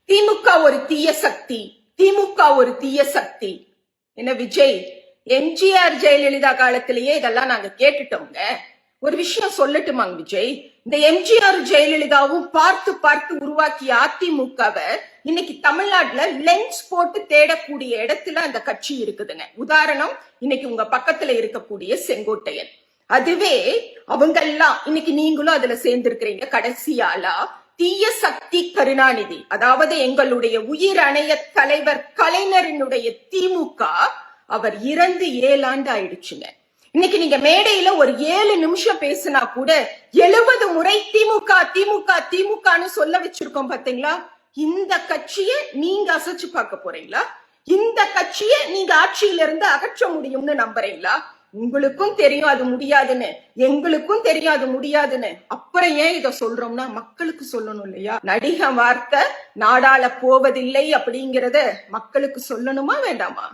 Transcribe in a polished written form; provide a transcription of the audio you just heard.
திமுக ஒரு தீய சக்தி, திமுக ஒரு தீய சக்தி. என்ன விஜய், எம்ஜிஆர் ஜெயலலிதா காலத்திலேயே இதெல்லாம் நாங்க கேட்டுட்டோங்க. ஒரு விஷயம் சொல்லட்டுமாங்க விஜய், இந்த எம்ஜிஆர் ஜெயலலிதாவும் பார்த்து பார்த்து உருவாக்கிய அதிமுகவை இன்னைக்கு தமிழ்நாட்டுல லென்ஸ் போட்டு தேடக்கூடிய இடத்துல அந்த கட்சி இருக்குதுங்க. உதாரணம், இன்னைக்கு உங்க பக்கத்துல இருக்கக்கூடிய செங்கோட்டையன். அதுவே அவங்க எல்லாம் இன்னைக்கு நீங்களும் அதுல சேர்ந்திருக்கிறீங்க. கடைசியாலா தீய சக்தி கருணாநிதி, அதாவது எங்களுடைய உயிர் அணைய தலைவர் கலைஞரினுடைய திமுக, அவர் இறந்து 7 ஆண்டு ஆயிடுச்சுங்க. இன்னைக்கு நீங்க மேடையில ஒரு 7 நிமிஷம் பேசினா கூட 70 முறை திமுக திமுக திமுகன்னு சொல்ல வச்சிருக்கோம் பாத்தீங்களா? இந்த கட்சியை நீங்க அசைச்சு பார்க்க போறீங்களா? இந்த கட்சியை நீங்க ஆட்சியில இருந்து அகற்ற முடியும்னு நம்புறீங்களா? உங்களுக்கும் தெரியும் அது முடியாதுன்னு, எங்களுக்கும் தெரியும் அது முடியாதுன்னு. அப்புறம் ஏன் இத சொல்றோம்னா மக்களுக்கு சொல்லணும் இல்லையா? நடிக வார்த்தை நாடாள போவதில்லை அப்படிங்கறத மக்களுக்கு சொல்லணுமா வேண்டாமா?